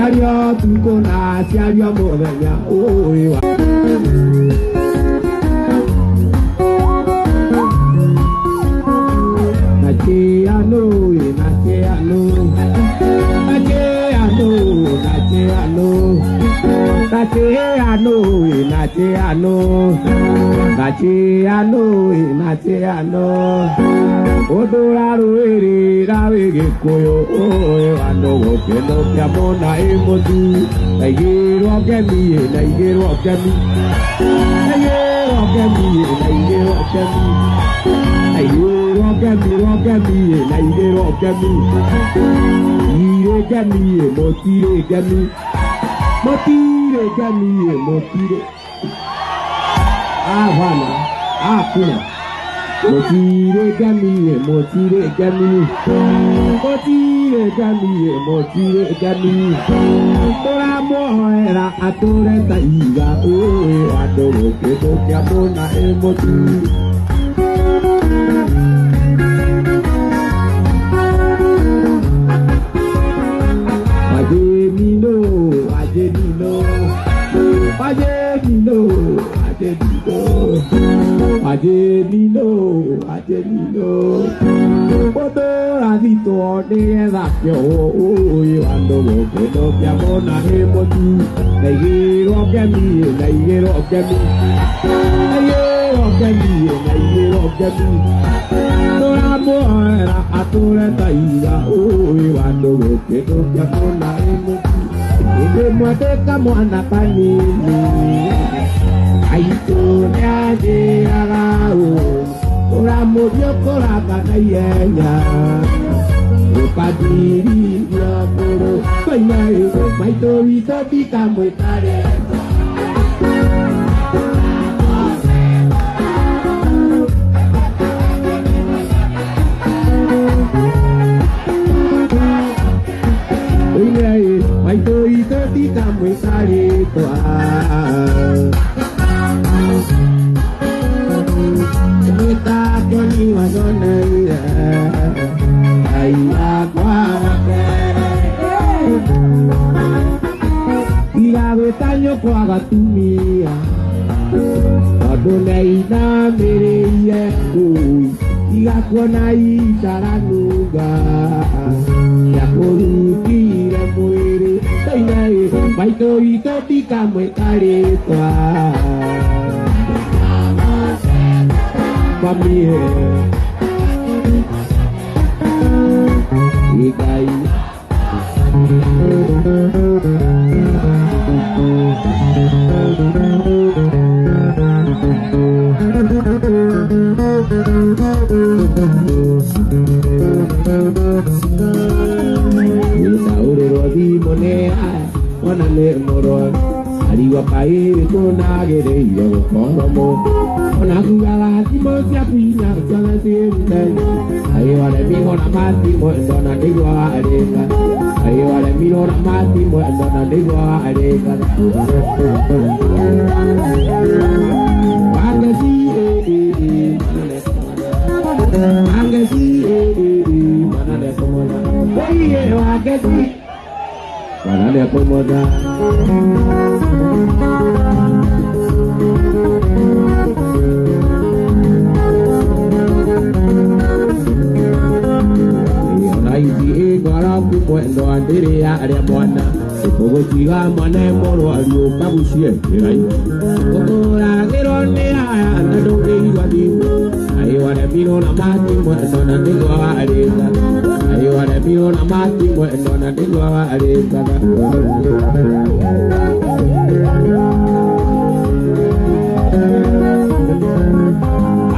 Siario tukona siario modanya oi wa Nacheano nacheano nacheano nacheano nacheano nacheano nacheano nacheano Odora ruere ravege koyo oe ando gokendo kiamona emotu naigero akemi naigero akemi naigero akemi naigero akemi naigero akemi naigero akemi ire akemi motire akemi motire akemi motire avana akuna Motire gami, motire gami, motire gami, motire gami. Ora moera atore taiga, oe adoro que toque amona emoti. Ademino, ademino, ademino, ademino. Adelino, Odo radito de edakyo, ando que no te amona emoti, naigero akemi, naigero akemi, naigero akemi, naigero akemi, Tora moera atore taiga, ando que no te amona emoti, ebe mwate kamwana panini. Aito nade agao, ora modio kora katayenya. Upadiri ya koro, painai, maito ito pika moitare. Painai, maito ito pika moitare toa. Kita kini wasona ira, ayah kuaga. Ira betanyo kuaga tumia, adonai na mereia kui. Ira kuanai taranuga, ya korukira muere. Tainai, baito ito tika muekare toa. Família e daí Saure rodi monea onale moron Ariwa pae kona gere yo kono Ona kugala timo siapina sana siente Ayo ale mi hona mati mo dona digwa areka Ayo ale mi hona mati mo dona digwa areka Angasi Angasi mana le komoda Oye angasi mana le komoda Cuando anderea área buena, como chiga mane moro alio kabushie kirai. Ora geronea anda dongei wadi. Ayo ada mino na mati mo na digwa areka. Ayo ada mino na mati mo na digwa areka.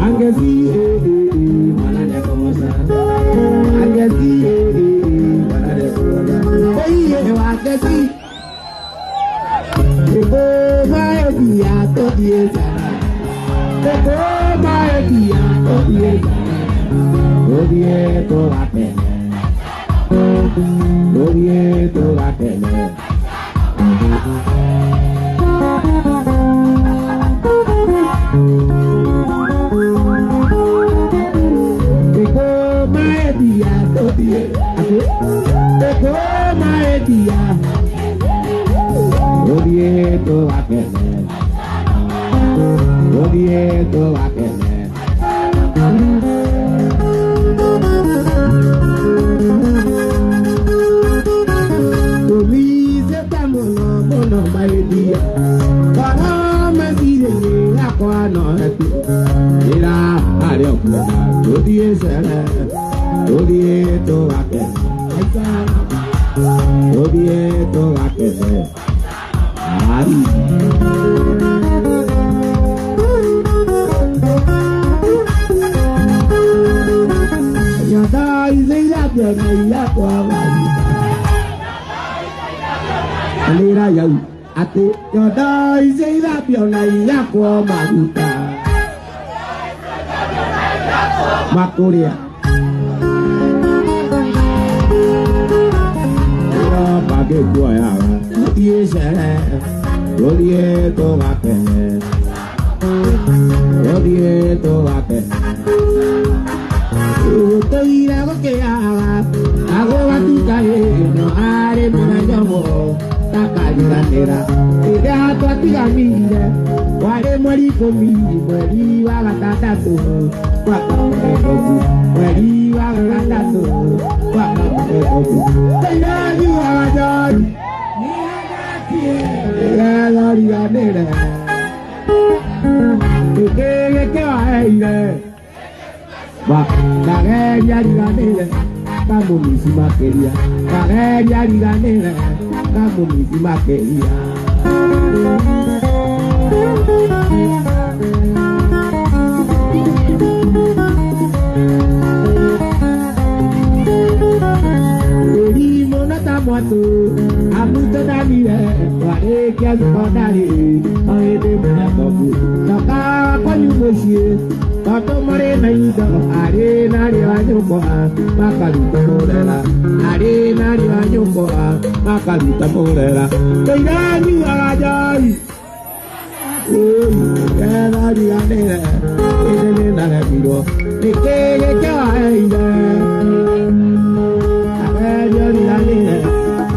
Angezi mana de komosa. Angezi Angesi, Ego Maia Todiesa, Ego Maia Todiesa, Todieto la pena, Todieto la pena. Ego Maia Todiesa, Ego Maia Odieto wakene. Odieto wakene. Tumise tamono mono maedia. Para masire akwa no hati. Ira are okuna. Odiesere. Odieto wakene. Odieto wakene. Ari. Yada izira biona yakwa wali. Alira yau ate yada izira biona yakwa maduta. Makuria. Pake kuaya, Odieto Odieto wakene, Odieto wakene. Utoira gokeaga, ago batukaye no are manayomo, takairanera. Ida twatigamire, wale mwari komi, mwari wagatatu, wakamekoku, mwari wagatatu, wakamekoku. Tayari wajari, ni hagati, lori ganere. Ke waile. Ba, kageria riganere, kamo misi makeria. Kageria riganere, kamo misi makeria. Eri monata moto, abuto dalire, wale kiazu kodari, oede monakoku. Saka kwenye moshie. Tato mare na ida, are na riwanyo makaluta morela. Are na riwanyo makaluta morela. Teirani agajai. Kena rianere, ene na repiro. Ekege kaide. Agerio rianere,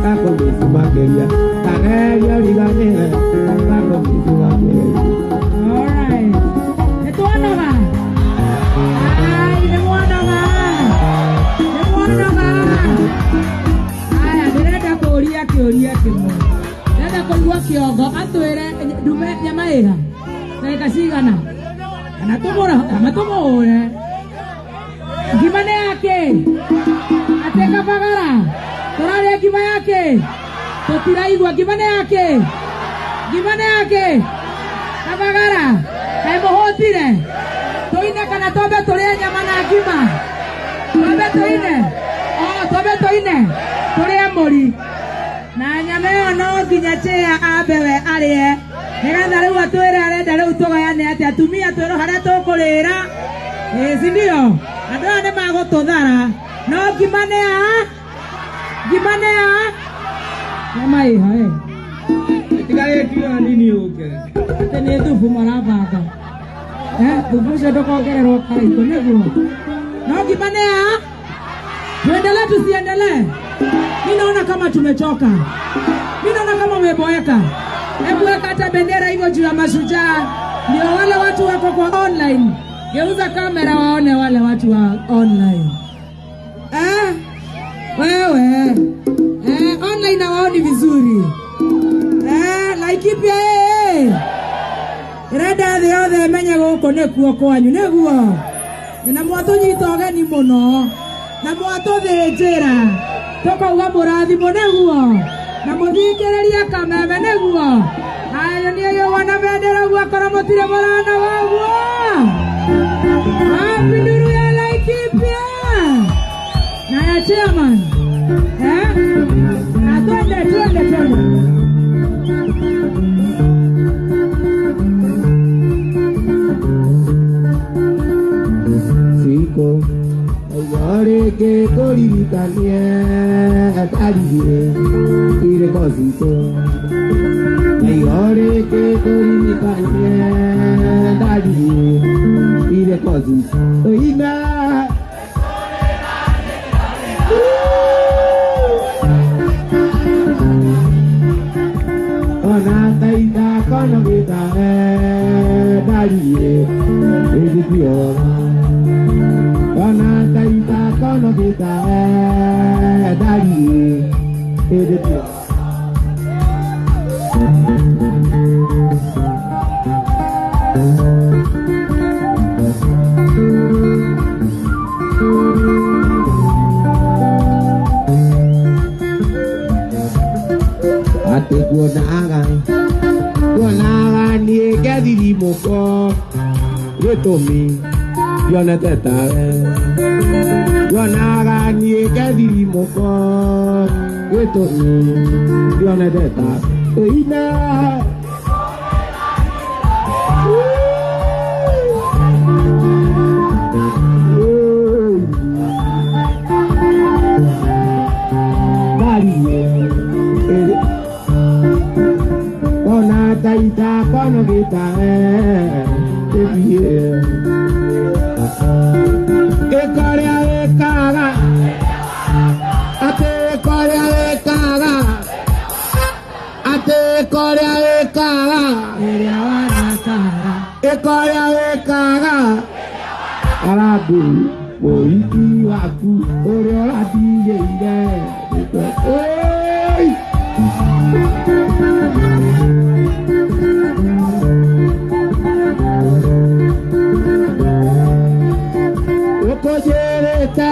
kako misumakeria. Agerio rianere, kako misumakeria. Nenda kujua kiogo atwere dume nyamaiga na kasigana anatumore gimana yake ateka pagara torare gima yake totiraigwa gimana yake apagara kaimo hotire toine kana tobe tore nyama na gima tobe toine tore mori na nyama yo no nginya chea abewe arie nigetha riu atwire arenda riu tugayane ati atumia twiro haria tukurira sindio andu aya nimagututhara no ngimane nyama iha tigare kio nini uke ati ni thubu marabanga thubu ucio ndukongererwo karaito niguo no ngimane tuendelee tusiendelee. Mimi naona kama tumechoka. Mimi naona kama umeboeka. Hebu weka hata bendera hivyo juu ya mashujaa. Ndio wale watu wako kwa online. Geuza kamera waone wale watu wa online. Wewe. Online hawaoni vizuri. Like pia Reda the other menye guko nekuo kwanyu neguo. Na mwato nyitoge ni muno. Na mwato thejera. Toka uga murathimo neguo na muthikireria kameme neguo ayo niyo wana bendera gwa kora mutire morana waguo apinduru ya Laikipia na ya chairman twende Siko Ayore ke koririkanie atarie ire kosito. Ayore ke koririkanie atarie ire kosito. Ina ona kono kita dari editio. Kona taita kono kita dari editio. Ate kuonaga ni gadi di moko retomi yona tetare kuonaga ni gadi di moko retomi yona tetare ina taita kono kita tebie korea kaga ate korea kaga korea kaga arabu boiki waku ore ora diye ide oi Kojereta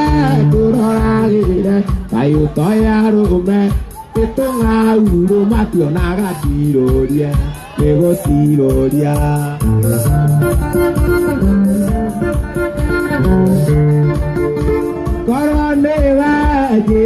kuroragire kayu toya rume itu ngawuru matio naga tiroria nego tiroria korone waje